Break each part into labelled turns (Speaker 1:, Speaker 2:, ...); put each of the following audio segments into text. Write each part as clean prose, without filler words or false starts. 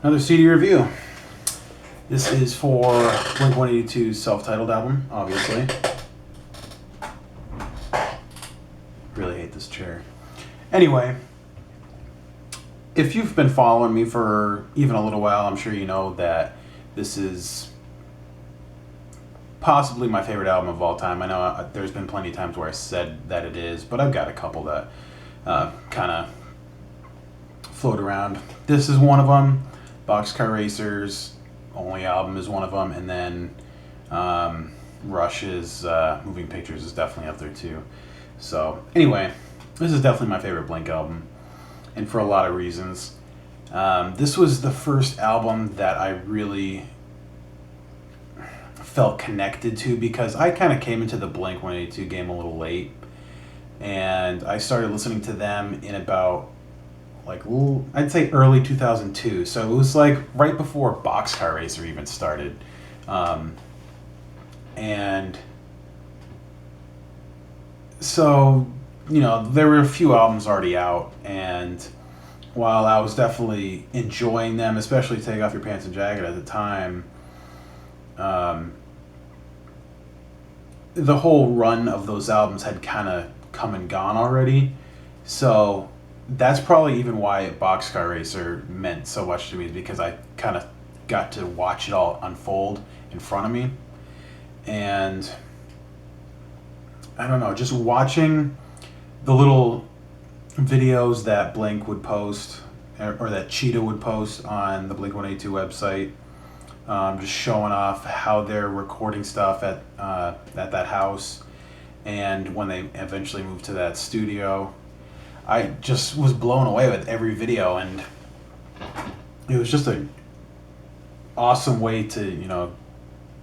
Speaker 1: Another CD review. This is for blink-182's self-titled album, obviously. Really hate this chair. Anyway, if you've been following me for even a little while, I'm sure you know that this is possibly my favorite album of all time. I know there's been plenty of times where I said that it is, but I've got a couple that kind of float around. This is one of them. Boxcar Racer's only album is one of them, and then Rush's Moving Pictures is definitely up there too. So anyway, this is definitely my favorite Blink album, and for a lot of reasons. This was the first album that I really felt connected to, because I kind of came into the Blink-182 game a little late, and I started listening to them in about, like, I'd say early 2002. So it was like right before Boxcar Racer even started. And so, you know, there were a few albums already out, and while I was definitely enjoying them, especially Take Off Your Pants and Jacket at the time, the whole run of those albums had kind of come and gone already. So that's probably even why Boxcar Racer meant so much to me, is because I kind of got to watch it all unfold in front of me. And I don't know, just watching the little videos that Blink would post, or that Cheetah would post on the Blink-182 website, just showing off how they're recording stuff at that house, and when they eventually moved to that studio. I just was blown away with every video, and it was just an awesome way to, you know,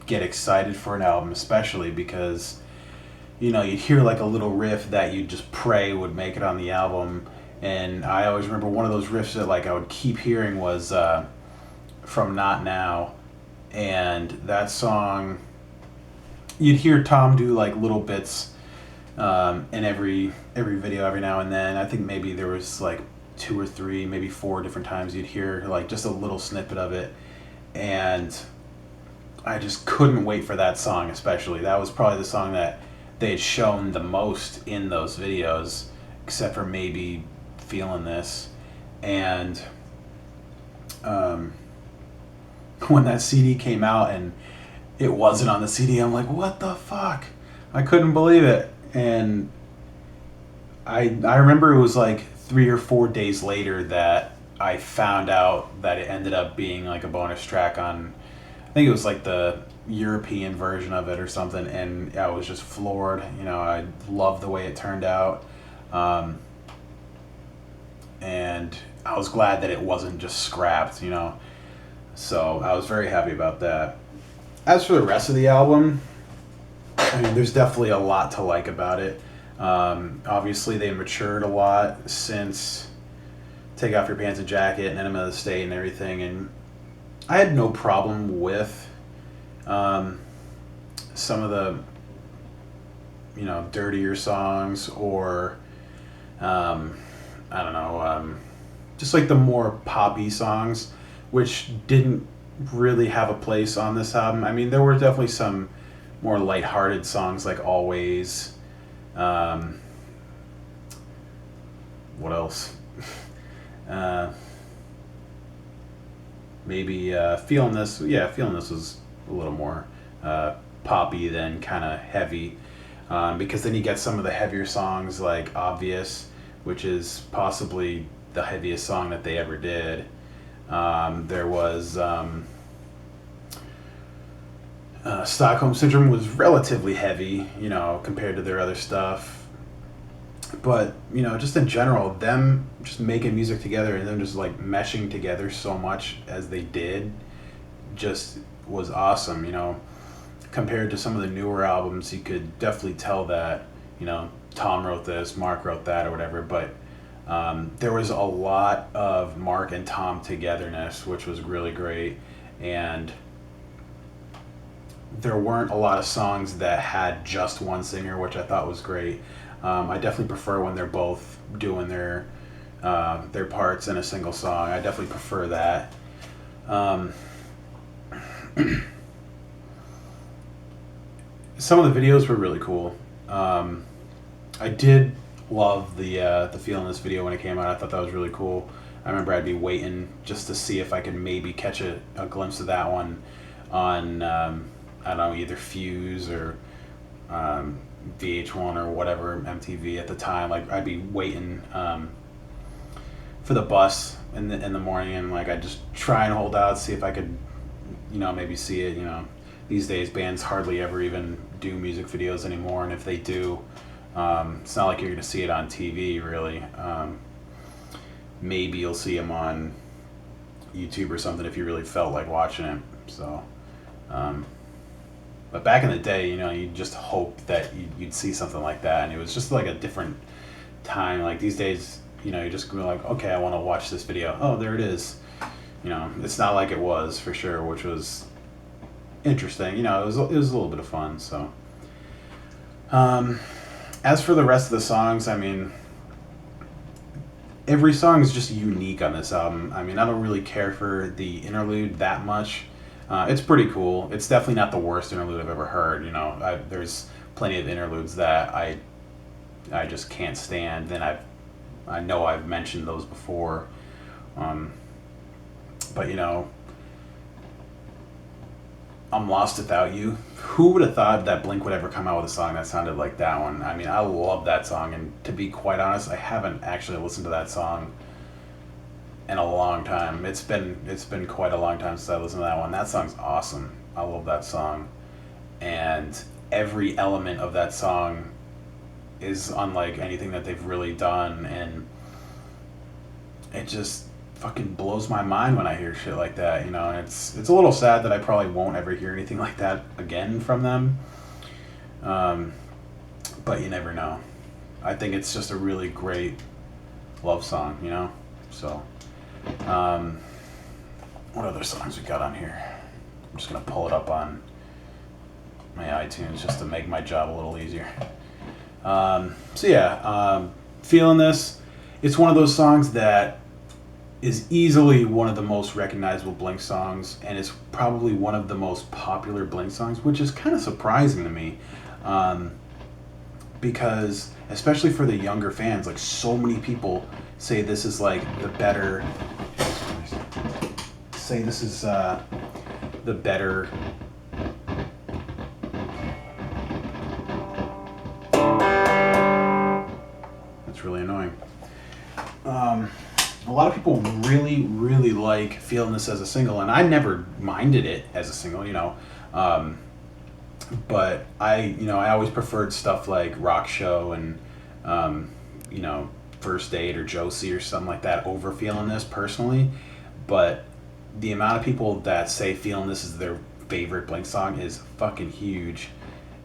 Speaker 1: get excited for an album, especially because, you know, you'd hear like a little riff that you'd just pray would make it on the album. And I always remember one of those riffs that, like, I would keep hearing was from Not Now. And that song, you'd hear Tom do like little bits in every video every now and then. I think maybe there was like 2 or 3, maybe 4 different times you'd hear like just a little snippet of it, and I just couldn't wait for that song. Especially, that was probably the song that they had shown the most in those videos, except for maybe Feeling This. And when that CD came out and it wasn't on the CD, I'm like, what the fuck? I couldn't believe it. And I remember it was like 3 or 4 days later that I found out that it ended up being like a bonus track on, I think it was like the European version of it or something, and I was just floored. You know, I loved the way it turned out. And I was glad that it wasn't just scrapped, you know. So I was very happy about that. As for the rest of the album, I mean, there's definitely a lot to like about it. Obviously, they matured a lot since Take Off Your Pants and Jacket and Enema of the State and everything, and I had no problem with some of the, you know, dirtier songs, or I don't know, just like the more poppy songs, which didn't really have a place on this album. I mean, there were definitely some more lighthearted songs like Always. What else? Maybe Feeling This. Yeah, Feeling This was a little more poppy than kind of heavy, because then you get some of the heavier songs like Obvious, which is possibly the heaviest song that they ever did. There was Stockholm Syndrome was relatively heavy, you know, compared to their other stuff. But, you know, just in general, them just making music together and them just like meshing together so much as they did just was awesome, you know. Compared to some of the newer albums, you could definitely tell that, you know, Tom wrote this, Mark wrote that, or whatever, but there was a lot of Mark and Tom togetherness, which was really great. And there weren't a lot of songs that had just one singer, which I thought was great. I definitely prefer when they're both doing their parts in a single song. I definitely prefer that. Um, some of the videos were really cool. I did love the Feeling This video when it came out. I thought that was really cool. I remember I'd be waiting just to see if I could maybe catch a glimpse of that one on I don't know, either Fuse or VH1 or whatever, MTV at the time. Like I'd be waiting for the bus in the morning, and like I'd just try and hold out, see if I could, maybe see it. These days bands hardly ever even do music videos anymore, and if they do, it's not like you're gonna see it on TV really. Maybe you'll see them on YouTube or something if you really felt like watching it. So, but back in the day, you just hope that you'd see something like that, and it was just like a different time. Like these days, you just go like, okay, I want to watch this video. Oh, there it is. It's not like it was for sure, which was interesting. It was a little bit of fun. So, as for the rest of the songs, I mean, every song is just unique on this album. I mean, I don't really care for the interlude that much. It's pretty cool. It's definitely not the worst interlude I've ever heard. There's plenty of interludes that I just can't stand. And I know I've mentioned those before. But I'm Lost Without You. Who would have thought that Blink would ever come out with a song that sounded like that one? I mean, I love that song, and to be quite honest, I haven't actually listened to that song in a long time. It's been quite a long time since I listened to that one. That song's awesome. I love that song, and every element of that song is unlike anything that they've really done, and it just fucking blows my mind when I hear shit like that, and it's a little sad that I probably won't ever hear anything like that again from them. But you never know. I think it's just a really great love song, So, what other songs we got on here? I'm just gonna pull it up on my iTunes just to make my job a little easier. So yeah, Feeling This. It's one of those songs that is easily one of the most recognizable Blink songs, and it's probably one of the most popular Blink songs, which is kind of surprising to me, because especially for the younger fans, like so many people say this is like the better that's really annoying. A lot of people really, really like Feeling This as a single, and I never minded it as a single, but I always preferred stuff like Rock Show and, First Aid or Josie or something like that over Feeling This personally. But the amount of people that say Feeling This is their favorite Blink song is fucking huge,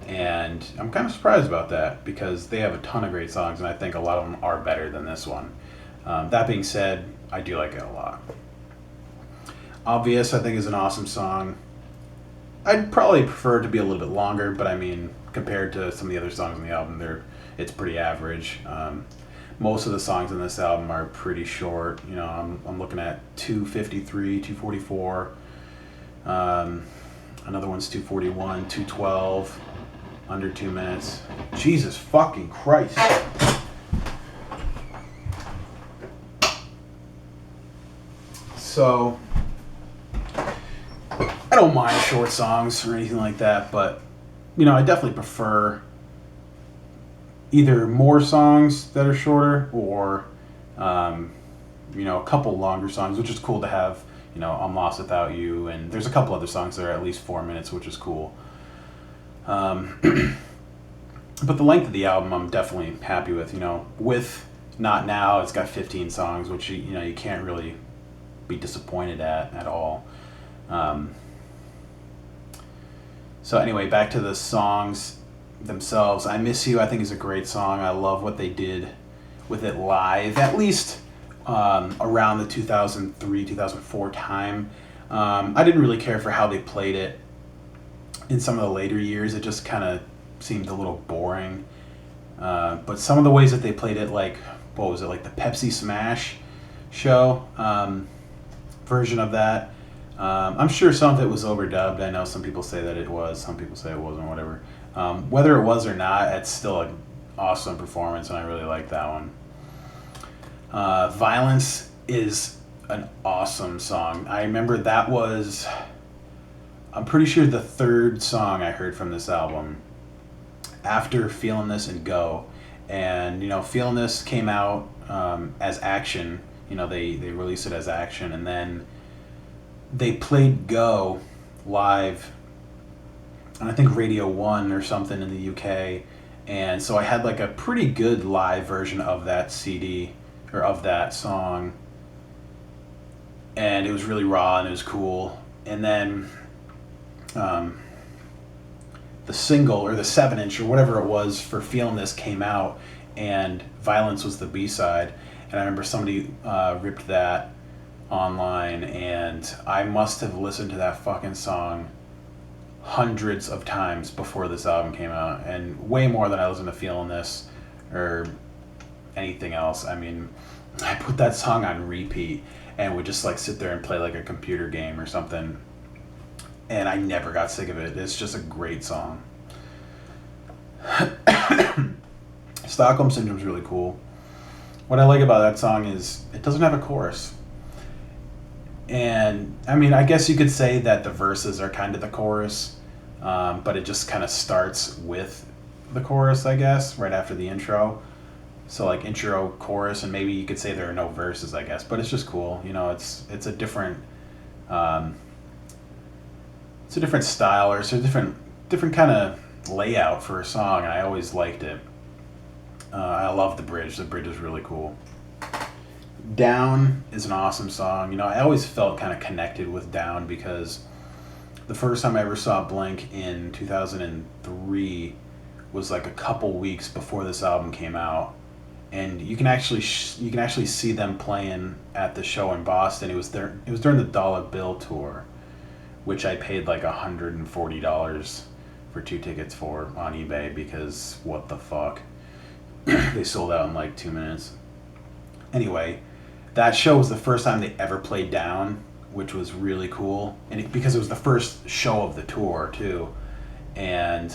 Speaker 1: and I'm kind of surprised about that because they have a ton of great songs, and I think a lot of them are better than this one. That being said, I do like it a lot. Obvious, I think, is an awesome song. I'd probably prefer it to be a little bit longer, but I mean, compared to some of the other songs on the album, it's pretty average. Most of the songs on this album are pretty short. I'm looking at 2:53, 2:44. Another one's 2:41, 2:12, under 2 minutes. Jesus fucking Christ. So, I don't mind short songs or anything like that, but, I definitely prefer either more songs that are shorter or, a couple longer songs, which is cool to have. I'm Lost Without You, and there's a couple other songs that are at least 4 minutes, which is cool. But the length of the album, I'm definitely happy with. With Not Now, it's got 15 songs, which you can't really be disappointed at all. So anyway, back to the songs themselves. I Miss You, I think, is a great song. I love what they did with it live, at least around the 2003, 2004 time. I didn't really care for how they played it in some of the later years. It just kind of seemed a little boring. But some of the ways that they played it, like, what was it, like the Pepsi Smash show version of that, I'm sure some of it was overdubbed. I know some people say that it was, some people say it wasn't, whatever. Whether it was or not, it's still an awesome performance, and I really like that one. Violence is an awesome song. I remember that was, I'm pretty sure, the third song I heard from this album after Feeling This and Go. And, Feeling This came out as Action. They released it as Action, and then they played Go live on, I think, Radio 1 or something in the UK. And so I had like a pretty good live version of that CD, or of that song. And it was really raw and it was cool. And then the single, or the 7-inch, or whatever it was, for Feeling This came out, and Violence was the B-side. And I remember somebody ripped that online, and I must have listened to that fucking song hundreds of times before this album came out, and way more than I listened to Feeling This or anything else. I mean, I put that song on repeat and would just like sit there and play like a computer game or something, and I never got sick of it. It's just a great song. Stockholm Syndrome is really cool. What I like about that song is it doesn't have a chorus. And I mean, I guess you could say that the verses are kind of the chorus, but it just kind of starts with the chorus, I guess, right after the intro. So like intro, chorus, and maybe you could say there are no verses, I guess, but it's just cool. It's a different style, or it's a different kind of layout for a song, and I always liked it. I love the bridge. The bridge is really cool. Down is an awesome song. I always felt kind of connected with Down because the first time I ever saw Blink in 2003 was like a couple weeks before this album came out, and you can actually see them playing at the show in Boston. It was during the Dollar Bill tour, which I paid like $140 for 2 tickets for on eBay, because what the fuck, they sold out in like 2 minutes. Anyway, that show was the first time they ever played Down, which was really cool, and because it was the first show of the tour too. And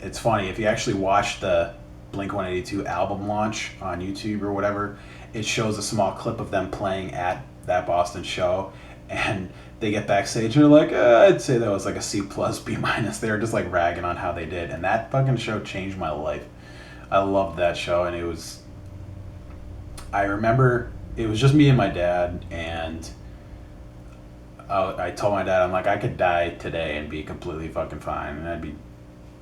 Speaker 1: it's funny, if you actually watch the blink-182 album launch on YouTube or whatever, it shows a small clip of them playing at that Boston show, and they get backstage and they're like, I'd say that was like a C+, B-. They were just like ragging on how they did, and that fucking show changed my life. I loved that show, and I remember it was just me and my dad, and I told my dad, I'm like, I could die today and be completely fucking fine, and I'd be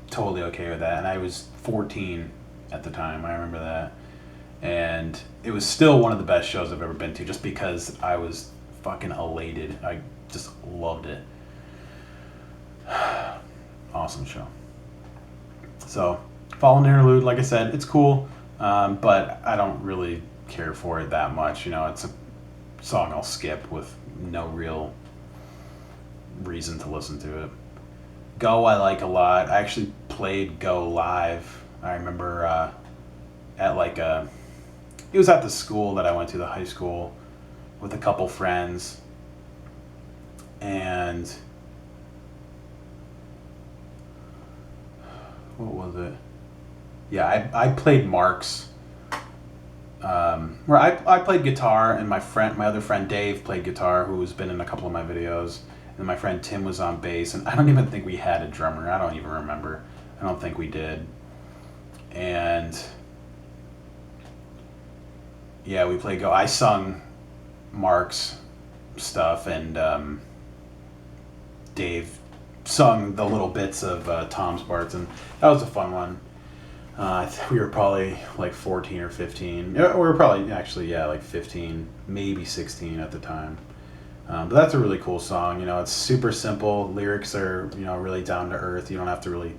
Speaker 1: totally okay with that. And I was 14 at the time, I remember that. And it was still one of the best shows I've ever been to, just because I was fucking elated. I just loved it. Awesome show. So, Fallen Interlude, like I said, it's cool, but I don't really care for it that much. It's a song I'll skip with no real reason to listen to it. Go I like a lot. I actually played Go live. I remember at like it was at the school that I went to, the high school, with a couple friends, and what was it? Yeah, I played Marks. Where I played guitar, and my other friend Dave played guitar, who's been in a couple of my videos, and my friend Tim was on bass, and I don't even think we had a drummer. I don't even remember. I don't think we did. And yeah, we played Go. I sung Mark's stuff, and Dave sung the little bits of Tom's parts, and that was a fun one. We were probably like 14 or 15. We were probably actually, like 15, maybe 16 at the time. But that's a really cool song. It's super simple. Lyrics are, really down to earth. You don't have to really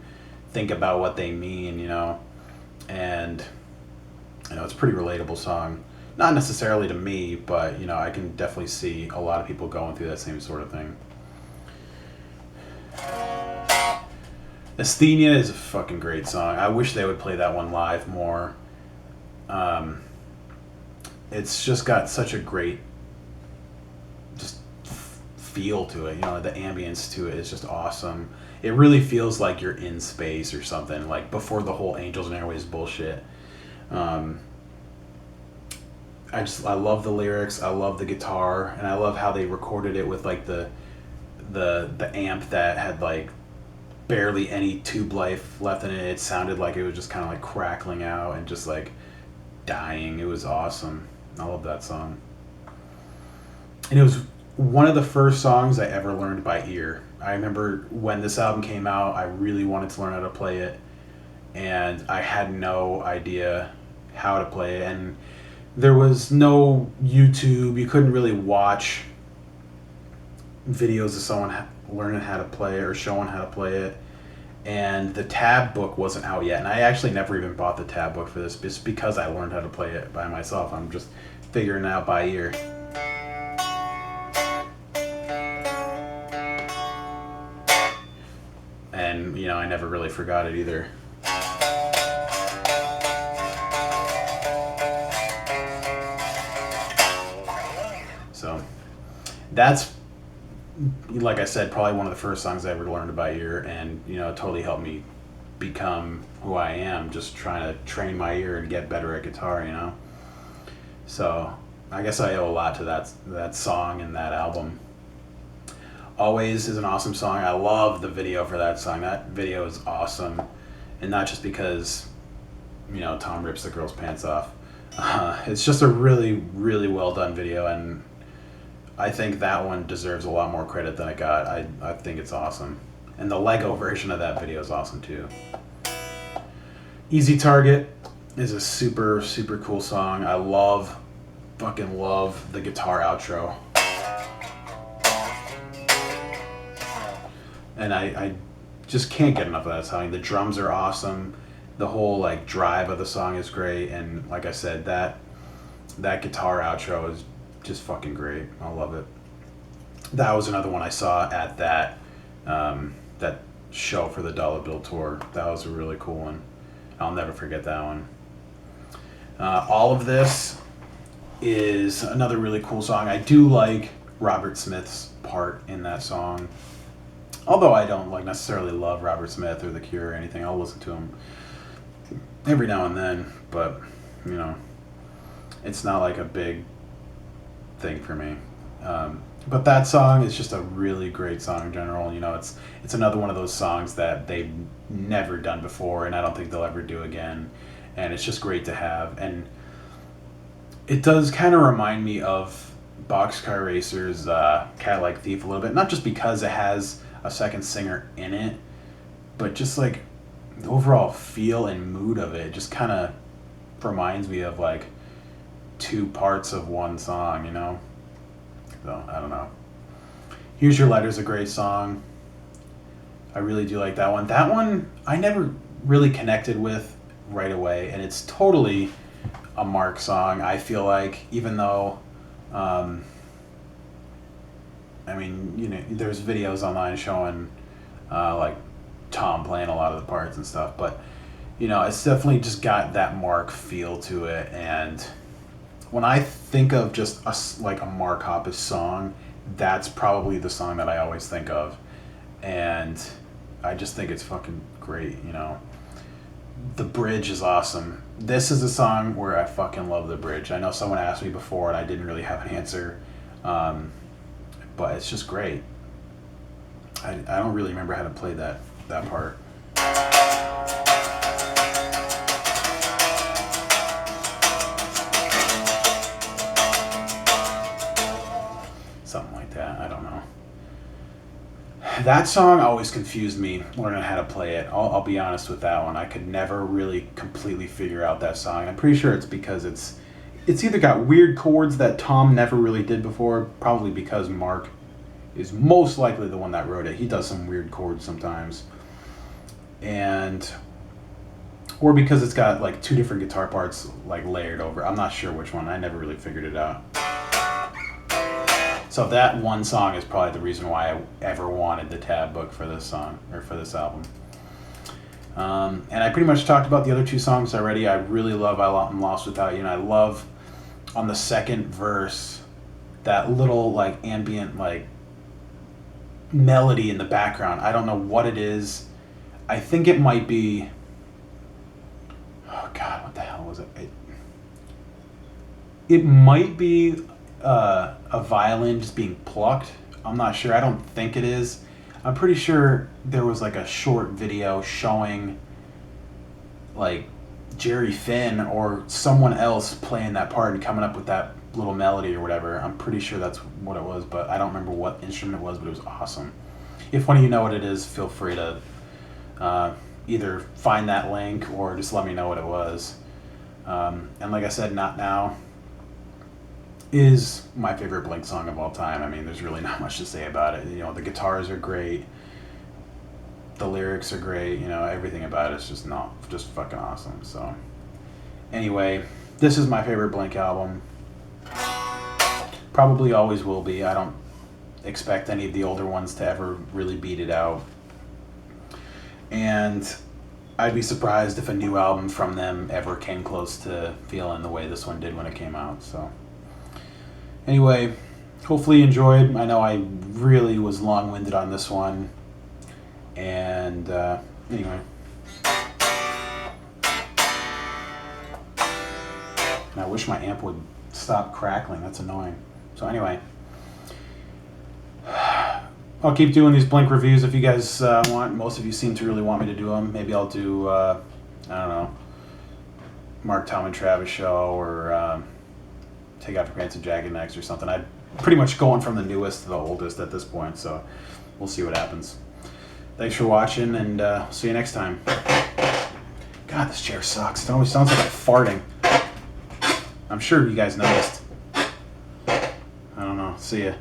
Speaker 1: think about what they mean, and it's a pretty relatable song. Not necessarily to me, but I can definitely see a lot of people going through that same sort of thing. Asthenia is a fucking great song. I wish they would play that one live more. It's just got such a great feel to it. You know, the ambience to it is just awesome. It really feels like you're in space or something, like before the whole Angels and Airways bullshit. Um, I love the lyrics. I love the guitar, and I love how they recorded it with like the amp that had like barely any tube life left in it. It sounded like it was just kind of like crackling out and just like dying. It was awesome. I love that song. And it was one of the first songs I ever learned by ear. I remember when this album came out, I really wanted to learn how to play it, and I had no idea how to play it. And there was no YouTube. You couldn't really watch videos of someone learning how to play it or showing how to play it. And the tab book wasn't out yet. And I actually never even bought the tab book for this just because I learned how to play it by myself. I'm just figuring it out by ear. And, you know, I never really forgot it either. So that's, like I said, probably one of the first songs I ever learned by ear, and, you know, it totally helped me become who I am, just trying to train my ear and get better at guitar, you know. So I guess I owe a lot to that song and that album. Always is an awesome song. I love the video for that song. That video is awesome, and not just because, you know, Tom rips the girl's pants off. It's just a really, really well done video, and I think that one deserves a lot more credit than it got. I think it's awesome. And the Lego version of that video is awesome too. Easy Target is a super, super cool song. I fucking love the guitar outro. And I just can't get enough of that song. The drums are awesome. The whole like drive of the song is great. And like I said, that guitar outro is just fucking great. I love it. That was another one I saw at that show for the Dollar Bill tour. That was a really cool one. I'll never forget that one. All of This is another really cool song. I do like Robert Smith's part in that song. Although I don't like necessarily love Robert Smith or The Cure or anything. I'll listen to him every now and then, but you know, it's not like a big thing for me. But that song is just a really great song in general. You know, it's another one of those songs that they've never done before, and I don't think they'll ever do again. And it's just great to have. And it does kind of remind me of Boxcar Racer's Cadillac Thief a little bit. Not just because it has a second singer in it, but just like the overall feel and mood of it just kind of reminds me of like two parts of one song, you know? So, I don't know. Here's Your Letter's a great song. I really do like that one. That one I never really connected with right away, and it's totally a Mark song, I feel like, even though, I mean, you know, there's videos online showing, like, Tom playing a lot of the parts and stuff, but, you know, it's definitely just got that Mark feel to it, and when I think of just like a Mark Hoppus song, that's probably the song that I always think of, and I just think it's fucking great, you know. The bridge is awesome. This is a song where I fucking love the bridge. I know someone asked me before and I didn't really have an answer, but it's just great. I don't really remember how to play that part. Something like that, I don't know. That song always confused me learning how to play it. I'll be honest with that one. I could never really completely figure out that song. I'm pretty sure it's because it's either got weird chords that Tom never really did before, probably because Mark is most likely the one that wrote it. He does some weird chords sometimes. Or because it's got like two different guitar parts like layered over. I'm not sure which one. I never really figured it out. So that one song is probably the reason why I ever wanted the tab book for this song, or for this album. And I pretty much talked about the other two songs already. I really love I'm Lost Without You, and I love on the second verse that little like ambient like melody in the background. I don't know what it is. I think it might be. Oh God, what the hell was it? It might be a violin just being plucked. I'm not sure. I don't think it is. I'm pretty sure there was like a short video showing like Jerry Finn or someone else playing that part and coming up with that little melody or whatever. I'm pretty sure that's what it was, but I don't remember what instrument it was, but it was awesome. If one of you know what it is, feel free to either find that link or just let me know what it was. And like I said, Not Now is my favorite Blink song of all time. I mean, there's really not much to say about it. You know, the guitars are great. The lyrics are great. You know, everything about it is just fucking awesome. So anyway, this is my favorite Blink album. Probably always will be. I don't expect any of the older ones to ever really beat it out. And I'd be surprised if a new album from them ever came close to feeling the way this one did when it came out. So anyway, hopefully you enjoyed. I know I really was long-winded on this one. And anyway. And I wish my amp would stop crackling. That's annoying. So anyway, I'll keep doing these Blink reviews if you guys want. Most of you seem to really want me to do them. Maybe I'll do, I don't know, Mark, Tom, and Travis show, or Take Out for Pants and Jagged next or something. I'm pretty much going from the newest to the oldest at this point, so we'll see what happens. Thanks for watching, and see you next time. God, this chair sucks. It always sounds like I'm farting. I'm sure you guys noticed. I don't know. See ya.